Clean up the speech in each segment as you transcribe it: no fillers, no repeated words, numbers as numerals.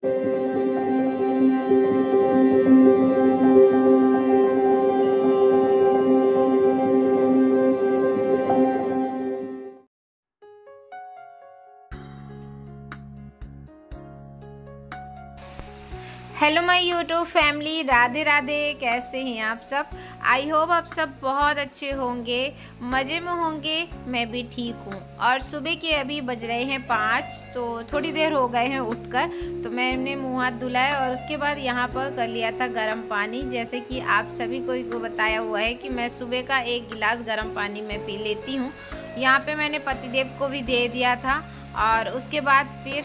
Hello my YouTube family, Radhe Radhe. कैसे हैं आप सब? आई होप आप सब बहुत अच्छे होंगे, मज़े में होंगे। मैं भी ठीक हूँ। और सुबह के अभी बज रहे हैं 5, तो थोड़ी देर हो गए हैं उठकर। तो मैंने मुँह हाथ धुलाया और उसके बाद यहाँ पर कर लिया था गर्म पानी। जैसे कि आप सभी को बताया हुआ है कि मैं सुबह का 1 गिलास गर्म पानी में पी लेती हूँ। यहाँ पे मैंने पतिदेव को भी दे दिया था और उसके बाद फिर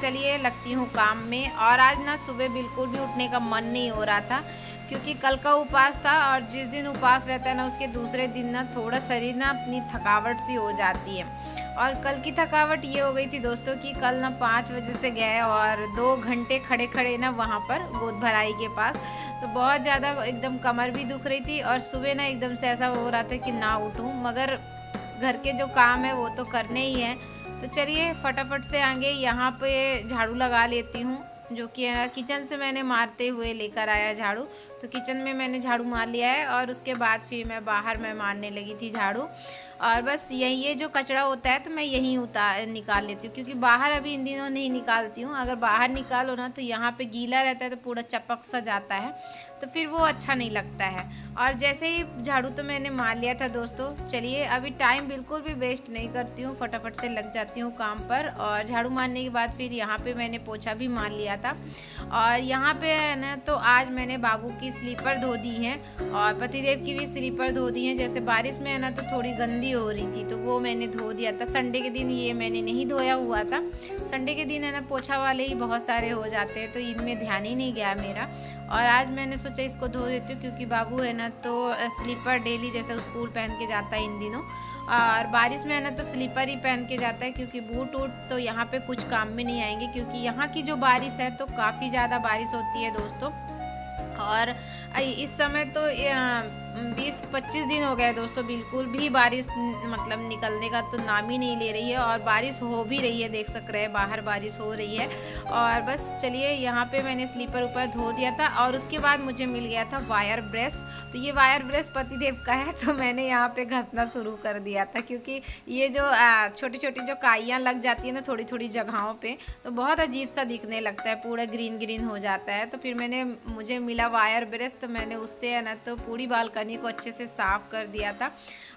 चलिए लगती हूँ काम में। और आज ना सुबह बिल्कुल भी उठने का मन नहीं हो रहा था, क्योंकि कल का उपवास था और जिस दिन उपवास रहता है ना उसके दूसरे दिन ना थोड़ा शरीर ना अपनी थकावट सी हो जाती है। और कल की थकावट ये हो गई थी दोस्तों कि कल ना 5 बजे से गए और 2 घंटे खड़े खड़े ना वहाँ पर गोद भराई के पास। तो बहुत ज़्यादा एकदम कमर भी दुख रही थी और सुबह ना एकदम से ऐसा हो रहा था कि ना उठूँ, मगर घर के जो काम है वो तो करने ही हैं। तो चलिए फटाफट से आगे यहाँ पे झाड़ू लगा लेती हूँ, जो कि किचन से मैंने मारते हुए लेकर आया झाड़ू। तो किचन में मैंने झाड़ू मार लिया है और उसके बाद फिर मैं बाहर में मारने लगी थी झाड़ू। और बस यही ये जो कचरा होता है तो मैं यहीं निकाल लेती हूँ, क्योंकि बाहर अभी इन दिनों नहीं निकालती हूँ। अगर बाहर निकालो ना तो यहाँ पे गीला रहता है तो पूरा चपक सा जाता है, तो फिर वो अच्छा नहीं लगता है। और जैसे ही झाड़ू तो मैंने मार लिया था दोस्तों। चलिए अभी टाइम बिल्कुल भी वेस्ट नहीं करती हूँ, फटाफट से लग जाती हूँ काम पर। और झाड़ू मारने के बाद फिर यहाँ पे मैंने पोछा भी मार लिया था। और यहाँ पे है ना, तो आज मैंने बाबू की स्लीपर धो दी है और पतिदेव की भी स्लीपर धो दी है। जैसे बारिश में है ना तो थोड़ी गंदी हो रही थी तो वो मैंने धो दिया था। संडे के दिन ये मैंने नहीं धोया हुआ था। संडे के दिन है ना पोछा वाले ही बहुत सारे हो जाते हैं, तो इनमें ध्यान ही नहीं गया मेरा। और आज मैंने सोचा इसको धो देती हूँ, क्योंकि बाबू है ना तो स्लीपर डेली जैसे स्कूल पहन के जाता है इन दिनों। और बारिश में है ना तो स्लीपर ही पहन के जाता है, क्योंकि बूट वूट तो यहाँ पे कुछ काम में नहीं आएंगे, क्योंकि यहाँ की जो बारिश है तो काफ़ी ज़्यादा बारिश होती है दोस्तों। और इस समय तो 20-25 दिन हो गए दोस्तों, बिल्कुल भी बारिश मतलब निकलने का तो नाम ही नहीं ले रही है। और बारिश हो भी रही है, देख सक रहे हैं बाहर बारिश हो रही है। और बस चलिए यहाँ पे मैंने स्लीपर ऊपर धो दिया था और उसके बाद मुझे मिल गया था वायर ब्रश। तो ये वायर ब्रश पतिदेव का है, तो मैंने यहाँ पे घसना शुरू कर दिया था, क्योंकि ये जो छोटी छोटी जो काइयाँ लग जाती है ना थोड़ी थोड़ी जगहों पे, तो बहुत अजीब सा दिखने लगता है, पूरा ग्रीन ग्रीन हो जाता है। तो फिर मुझे मिला वायर ब्रश, तो मैंने उससे है ना तो पूरी बालकनी को अच्छे से साफ़ कर दिया था।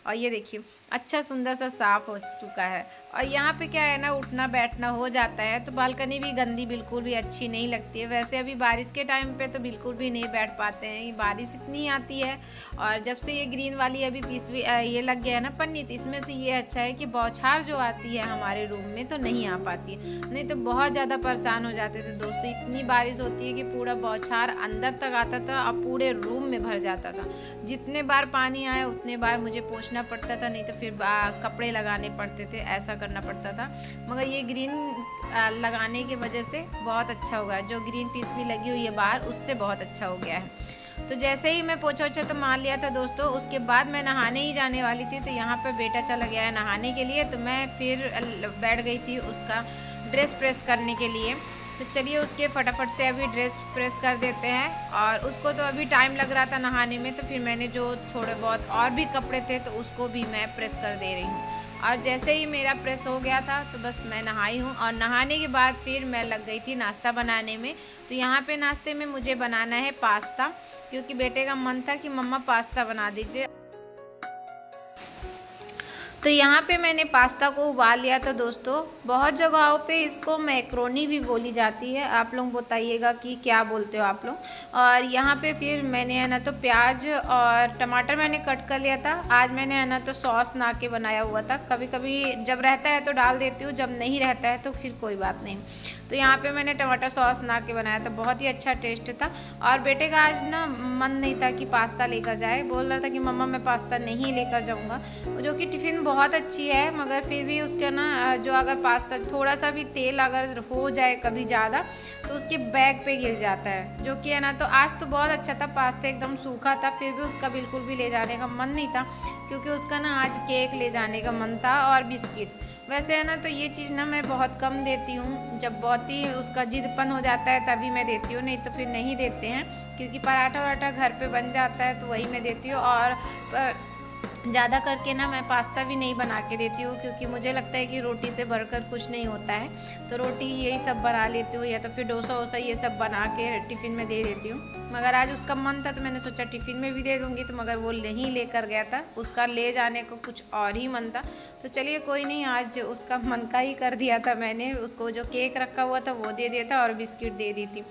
और ये देखिए अच्छा सुंदर सा साफ़ हो चुका है। और यहाँ पे क्या है ना, उठना बैठना हो जाता है तो बालकनी भी गंदी बिल्कुल भी अच्छी नहीं लगती है। वैसे अभी बारिश के टाइम पे तो बिल्कुल भी नहीं बैठ पाते हैं, ये बारिश इतनी आती है। और जब से ये ग्रीन वाली अभी ये लग गया है ना पन्नी, तो इसमें से ये अच्छा है कि बौछार जो आती है हमारे रूम में तो नहीं आ पाती है, नहीं तो बहुत ज़्यादा परेशान हो जाते थे दोस्तों। इतनी बारिश होती है कि पूरा बौछार अंदर तक आता था और पूरे रूम में भर जाता था। जितने बार पानी आया उतने बार मुझे पोंछना पड़ता था, नहीं तो फिर कपड़े लगाने पड़ते थे, ऐसा करना पड़ता था। मगर ये ग्रीन लगाने की वजह से बहुत अच्छा हो गया, जो ग्रीन पीस भी लगी हुई है बाहर उससे बहुत अच्छा हो गया है। तो जैसे ही मैं पोछा ओछा तो मार लिया था दोस्तों, उसके बाद मैं नहाने ही जाने वाली थी। तो यहाँ पर बेटा चला गया है नहाने के लिए, तो मैं फिर बैठ गई थी उसका ड्रेस प्रेस करने के लिए। तो चलिए उसके फटाफट से अभी ड्रेस प्रेस कर देते हैं। और उसको तो अभी टाइम लग रहा था नहाने में, तो फिर मैंने जो थोड़े बहुत और भी कपड़े थे तो उसको भी मैं प्रेस कर दे रही हूँ। और जैसे ही मेरा प्रेस हो गया था तो बस मैं नहाई हूँ। और नहाने के बाद फिर मैं लग गई थी नाश्ता बनाने में। तो यहाँ पे नाश्ते में मुझे बनाना है पास्ता, क्योंकि बेटे का मन था कि मम्मा पास्ता बना दीजिए। तो यहाँ पे मैंने पास्ता को उबाल लिया था दोस्तों। बहुत जगहों पे इसको मैक्रोनी भी बोली जाती है, आप लोग बताइएगा कि क्या बोलते हो आप लोग। और यहाँ पे फिर मैंने है ना तो प्याज और टमाटर मैंने कट कर लिया था। आज मैंने है ना तो सॉस ना के बनाया हुआ था, कभी कभी जब रहता है तो डाल देती हूँ, जब नहीं रहता है तो फिर कोई बात नहीं। तो यहाँ पे मैंने टमाटर सॉस ना के बनाया था, बहुत ही अच्छा टेस्ट था। और बेटे का आज ना मन नहीं था कि पास्ता लेकर जाए, बोल रहा था कि मम्मा मैं पास्ता नहीं लेकर जाऊँगा, जो कि टिफ़िन बहुत अच्छी है, मगर फिर भी उसका ना जो अगर पास्ता थोड़ा सा भी तेल अगर हो जाए कभी ज़्यादा तो उसके बैग पे गिर जाता है, जो कि है ना। तो आज तो बहुत अच्छा था, पास्ता एकदम सूखा था, फिर भी उसका बिल्कुल भी ले जाने का मन नहीं था, क्योंकि उसका ना आज केक ले जाने का मन था और बिस्किट। वैसे है ना, तो ये चीज़ ना मैं बहुत कम देती हूँ, जब बहुत ही उसका जिदपन हो जाता है तभी मैं देती हूँ, नहीं तो फिर नहीं देते हैं, क्योंकि पराठा वराठा घर पे बन जाता है तो वही मैं देती हूँ। और ज़्यादा करके ना मैं पास्ता भी नहीं बना के देती हूँ, क्योंकि मुझे लगता है कि रोटी से भरकर कुछ नहीं होता है, तो रोटी यही सब बना लेती हूँ, या तो फिर डोसा वोसा ये सब बना के टिफ़िन में दे देती हूँ। मगर आज उसका मन था तो मैंने सोचा टिफ़िन में भी दे दूँगी, तो मगर वो नहीं लेकर गया था, उसका ले जाने को कुछ और ही मन था। तो चलिए कोई नहीं, आज उसका मन का ही कर दिया था मैंने, उसको जो केक रखा हुआ था वो दे दिया था और बिस्किट दे दी थी।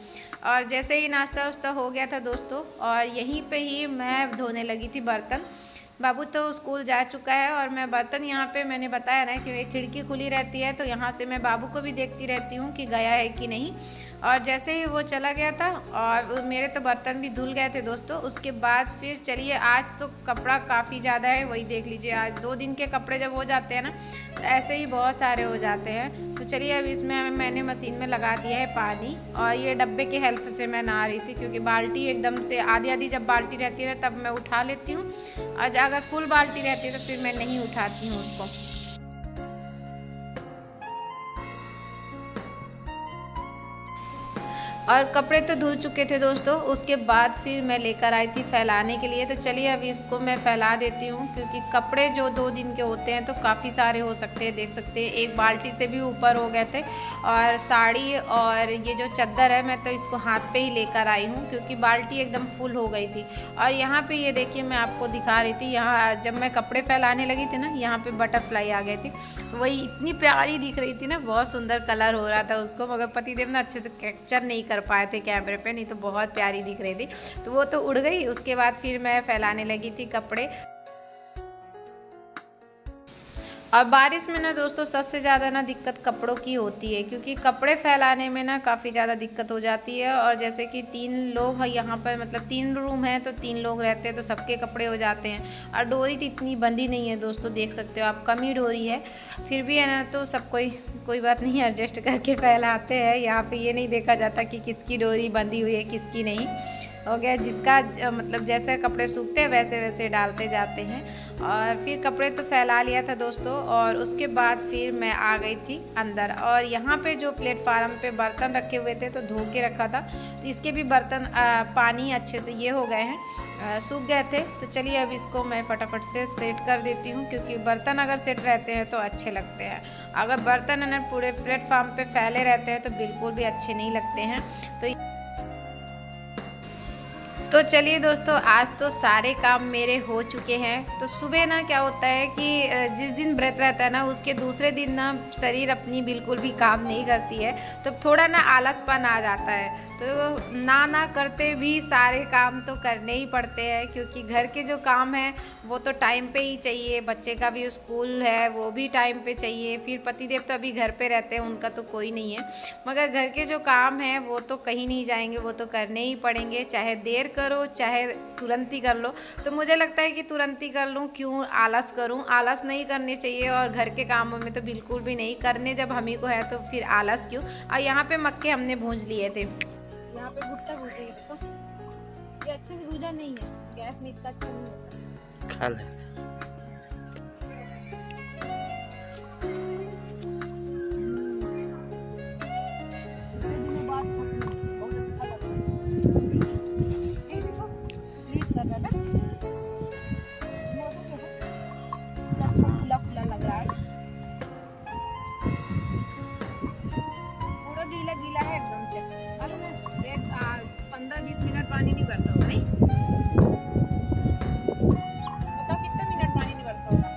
और जैसे ही नाश्ता वास्ता हो गया था दोस्तों, और यहीं पे ही मैं धोने लगी थी बर्तन। बाबू तो स्कूल जा चुका है और मैं बर्तन यहाँ पे, मैंने बताया ना कि खिड़की खुली रहती है, तो यहाँ से मैं बाबू को भी देखती रहती हूँ कि गया है कि नहीं। और जैसे ही वो चला गया था और मेरे तो बर्तन भी धुल गए थे दोस्तों। उसके बाद फिर चलिए, आज तो कपड़ा काफ़ी ज़्यादा है, वही देख लीजिए, आज 2 दिन के कपड़े जब हो जाते हैं ना तो ऐसे ही बहुत सारे हो जाते हैं। तो चलिए अब इसमें मैंने मशीन में लगा दिया है पानी, और ये डब्बे की हेल्प से मैं नहा रही थी, क्योंकि बाल्टी एकदम से आधी आधी जब बाल्टी रहती है ना तब मैं उठा लेती हूँ, और अगर फुल बाल्टी रहती है तो फिर मैं नहीं उठाती हूँ उसको। और कपड़े तो धुल चुके थे दोस्तों। उसके बाद फिर मैं लेकर आई थी फैलाने के लिए, तो चलिए अभी इसको मैं फैला देती हूँ, क्योंकि कपड़े जो 2 दिन के होते हैं तो काफ़ी सारे हो सकते हैं, देख सकते हैं एक बाल्टी से भी ऊपर हो गए थे। और साड़ी और ये जो चादर है मैं तो इसको हाथ पे ही लेकर आई हूँ, क्योंकि बाल्टी एकदम फुल हो गई थी। और यहाँ पे ये देखिए मैं आपको दिखा रही थी, यहाँ जब मैं कपड़े फैलाने लगी थी ना, यहाँ पे बटरफ्लाई आ गए थे, वही इतनी प्यारी दिख रही थी ना, बहुत सुंदर कलर हो रहा था उसको, मगर पतिदेव ना अच्छे से कैप्चर नहीं कर पाए थे कैमरे पे, नहीं तो बहुत प्यारी दिख रही थी। तो वो तो उड़ गई। उसके बाद फिर मैं फैलाने लगी थी कपड़े। और बारिश में ना दोस्तों सबसे ज़्यादा ना दिक्कत कपड़ों की होती है, क्योंकि कपड़े फैलाने में ना काफ़ी ज़्यादा दिक्कत हो जाती है। और जैसे कि 3 लोग हैं यहाँ पर, मतलब 3 रूम हैं तो 3 लोग रहते हैं, तो सबके कपड़े हो जाते हैं। और डोरी तो इतनी बंदी नहीं है दोस्तों, देख सकते हो आप, कम ही डोरी है, फिर भी है ना, तो सब कोई बात नहीं, एडजस्ट करके फैलाते हैं। यहाँ पर ये नहीं देखा जाता कि किसकी डोरी बंधी हुई है किसकी नहीं, हो गया जिसका मतलब जैसे कपड़े सूखते हैं वैसे वैसे डालते जाते हैं। और फिर कपड़े तो फैला लिया था दोस्तों, और उसके बाद फिर मैं आ गई थी अंदर। और यहाँ पे जो प्लेटफार्म पे बर्तन रखे हुए थे तो धो के रखा था, तो इसके भी बर्तन पानी अच्छे से ये हो गए हैं, सूख गए थे। तो चलिए अब इसको मैं फटाफट से सेट कर देती हूँ, क्योंकि बर्तन अगर सेट रहते हैं तो अच्छे लगते हैं, अगर बर्तन है ना पूरे प्लेटफार्म पे फैले रहते हैं तो बिल्कुल भी अच्छे नहीं लगते हैं। तो चलिए दोस्तों, आज तो सारे काम मेरे हो चुके हैं। तो सुबह ना क्या होता है कि जिस दिन व्रत रहता है ना उसके दूसरे दिन ना शरीर अपनी बिल्कुल भी काम नहीं करती है, तो थोड़ा ना आलसपन आ जाता है। तो ना करते भी सारे काम तो करने ही पड़ते हैं, क्योंकि घर के जो काम हैं वो तो टाइम पे ही चाहिए, बच्चे का भी स्कूल है वो भी टाइम पे चाहिए, फिर पतिदेव तो अभी घर पे रहते हैं, उनका तो कोई नहीं है, मगर घर के जो काम हैं वो तो कहीं नहीं जाएंगे, वो तो करने ही पड़ेंगे, चाहे देर करो चाहे तुरंत ही कर लो। तो मुझे लगता है कि तुरंत ही कर लूँ, क्यों आलस करूँ, आलस नहीं करने चाहिए। और घर के कामों में तो बिल्कुल भी नहीं करने, जब हम ही को है तो फिर आलस क्यों। और यहाँ पे मक्के हमने भूंज लिए थे, यहाँ पे भुट्टा भूजे, देखो ये अच्छे से भूजा नहीं है, गैस में इतना अच्छा नहीं होता। खा ले। पानी नहीं बरसा होगा, नहीं बताओ कितने मिनट पानी नहीं बरसा होगा।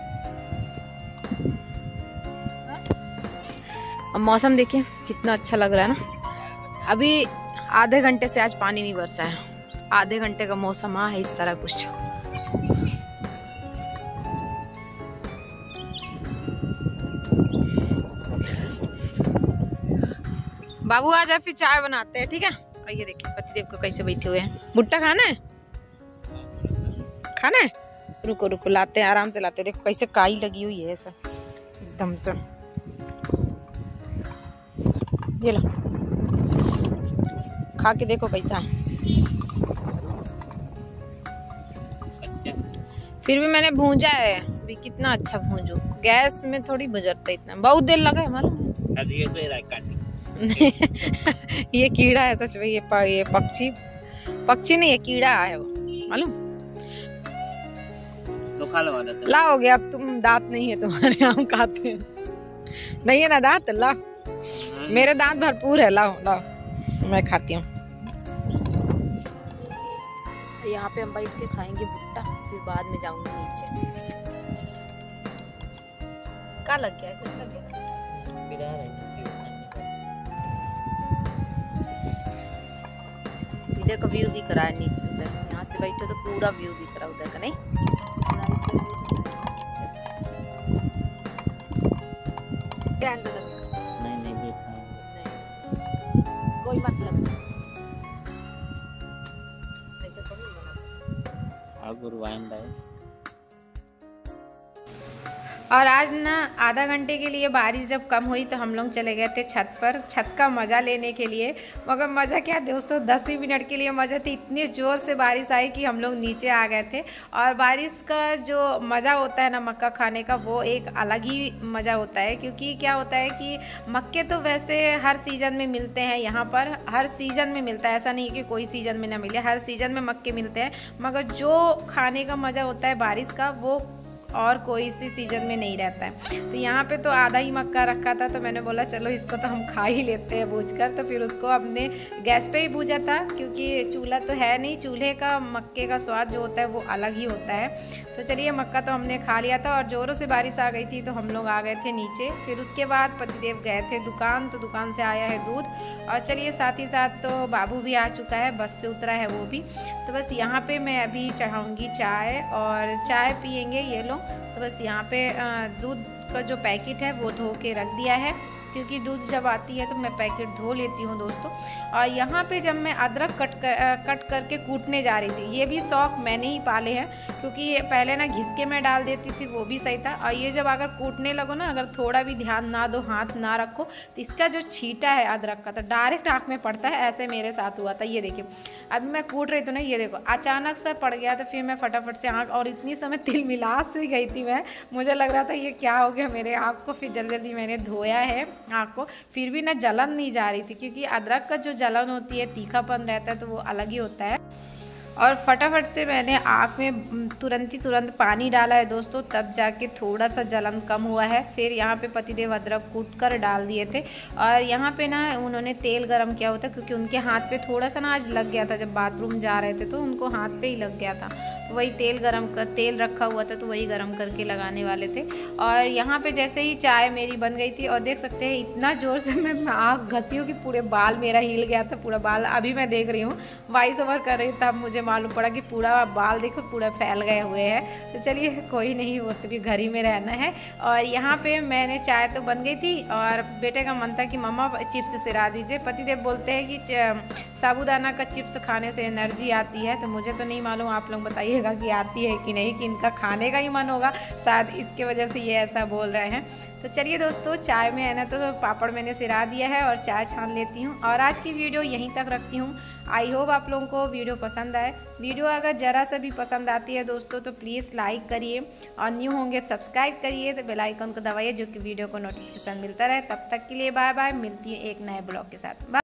अब मौसम देखिए कितना अच्छा लग रहा है ना। अभी आधे घंटे से आज पानी नहीं बरसा है, आधे घंटे का मौसम है इस तरह कुछ। बाबू आ जाए फिर चाय बनाते हैं, ठीक है। और ये देखिए पतिदेव को कैसे बैठे हुए हैं। भुट्टा खाना है, खाना है, रुको रुको लाते हैं, आराम से लाते हैं। देखो कैसे काई लगी हुई है ऐसा एकदम से, ये लो खा के देखो कैसा है। फिर भी मैंने भूंजा है, अभी कितना अच्छा भूंजो, गैस में थोड़ी गुजरता इतना, बहुत देर लगा है मालूम है। ये कीड़ा है सच में, ये पक्षी नहीं, ये कीड़ा है वो मालूम। तो खा लो लाओ गया, अब तुम दांत नहीं है तुम्हारे, हम खाते हैं। नहीं है ना दांत, लाओ, मेरे दांत भरपूर है, लाओ लाओ मैं खाती हूँ। यहाँ पे हम बैठ के खाएंगे भुट्टा, फिर बाद में जाऊंगी नीचे। क्या लग गया, कुछ लग गया? इधर का व्यू दिख रहा है नीचे, उधर यहाँ से बैठो तो पूरा व्यू दिख रहा है उधर का, नहीं? नहीं देखा, कोई मतलब नहीं। और आज ना आधा घंटे के लिए बारिश जब कम हुई तो हम लोग चले गए थे छत पर, छत का मज़ा लेने के लिए। मगर मज़ा क्या दोस्तों, 10 ही मिनट के लिए मज़ा थी, इतनी ज़ोर से बारिश आई कि हम लोग नीचे आ गए थे। और बारिश का जो मज़ा होता है ना मक्का खाने का, वो एक अलग ही मज़ा होता है। क्योंकि क्या होता है कि मक्के तो वैसे हर सीज़न में मिलते हैं, यहाँ पर हर सीज़न में मिलता है, ऐसा नहीं कि कोई सीज़न में ना मिले, हर सीज़न में मक्के मिलते हैं। मगर जो खाने का मज़ा होता है बारिश का, वो और कोई सी सीज़न में नहीं रहता है। तो यहाँ पे तो आधा ही मक्का रखा था, तो मैंने बोला चलो इसको तो हम खा ही लेते हैं भूज कर। तो फिर उसको अपने गैस पे ही भूजा था, क्योंकि चूल्हा तो है नहीं, चूल्हे का मक्के का स्वाद जो होता है वो अलग ही होता है। तो चलिए मक्का तो हमने खा लिया था, और ज़ोरों से बारिश आ गई थी तो हम लोग आ गए थे नीचे। फिर उसके बाद पतिदेव गए थे दुकान, तो दुकान से आया है दूध। और चलिए साथ ही साथ तो बाबू भी आ चुका है, बस से उतरा है वो भी। तो बस यहाँ पे मैं अभी चढ़ाऊँगी चाय, और चाय पियेंगे ये लोग। तो बस यहाँ पे दूध का जो पैकेट है वो धो के रख दिया है, क्योंकि दूध जब आती है तो मैं पैकेट धो लेती हूँ दोस्तों। और यहाँ पे जब मैं अदरक कट करके कूटने जा रही थी, ये भी शौक मैंने ही पाले हैं, क्योंकि ये पहले ना घिस के मैं डाल देती थी, वो भी सही था। और ये जब अगर कूटने लगो ना, अगर थोड़ा भी ध्यान ना दो, हाथ ना रखो, तो इसका जो छींटा है अदरक का तो डायरेक्ट आँख में पड़ता है। ऐसे मेरे साथ हुआ था। ये देखिए अभी मैं कूट रही थी ना, ये देखो अचानक से पड़ गया। तो फिर मैं फटाफट से आँख, और इतनी समय तिलमिलास से गई थी मैं, मुझे लग रहा था ये क्या हो गया मेरे आँख को। फिर जल्दी जल्दी मैंने धोया है आँख को, फिर भी ना जलन नहीं जा रही थी, क्योंकि अदरक का जो जलन होती है, तीखापन रहता है, तो वो अलग ही होता है। और फटाफट से मैंने आँख में तुरंत पानी डाला है दोस्तों, तब जाके थोड़ा सा जलन कम हुआ है। फिर यहाँ पे पतिदेव अदरक कूट कर डाल दिए थे, और यहाँ पे ना उन्होंने तेल गरम किया होता, क्योंकि उनके हाथ पे थोड़ा सा ना आज लग गया था, जब बाथरूम जा रहे थे तो उनको हाथ पे ही लग गया था। तो वही तेल रखा हुआ था, तो वही गरम करके लगाने वाले थे। और यहाँ पे जैसे ही चाय मेरी बन गई थी, और देख सकते हैं इतना ज़ोर से मैं आँख घसी हूँ कि पूरे बाल मेरा हिल गया था, पूरा बाल। अभी मैं देख रही हूँ, वॉइस ओवर कर रही, तब मुझे मालूम पड़ा कि पूरा बाल देखो पूरा फैल गए हुए हैं। तो चलिए कोई नहीं, वो तो भी घर ही में रहना है। और यहाँ पे मैंने चाय तो बन गई थी, और बेटे का मन था कि मम्मा चिप्स सिरा दीजिए। पतिदेव बोलते हैं कि साबूदाना का चिप्स खाने से एनर्जी आती है, तो मुझे तो नहीं मालूम, आप लोग बताइएगा कि आती है कि नहीं, कि इनका खाने का ही मन होगा शायद, इसके वजह से ये ऐसा बोल रहे हैं। तो चलिए दोस्तों, चाय में है ना, तो पापड़ मैंने सिरा दिया है, और चाय छान लेती हूँ। और आज की वीडियो यहीं तक रखती हूँ। आई होप आप लोगों को वीडियो पसंद आए। वीडियो अगर ज़रा सा भी पसंद आती है दोस्तों, तो प्लीज़ लाइक करिए, और न्यू होंगे तो सब्सक्राइब करिए, तो बेल आइकन को दबाइए, जो कि वीडियो को नोटिफिकेशन मिलता रहे। तब तक के लिए बाय बाय, मिलती हूँ एक नए ब्लॉग के साथ।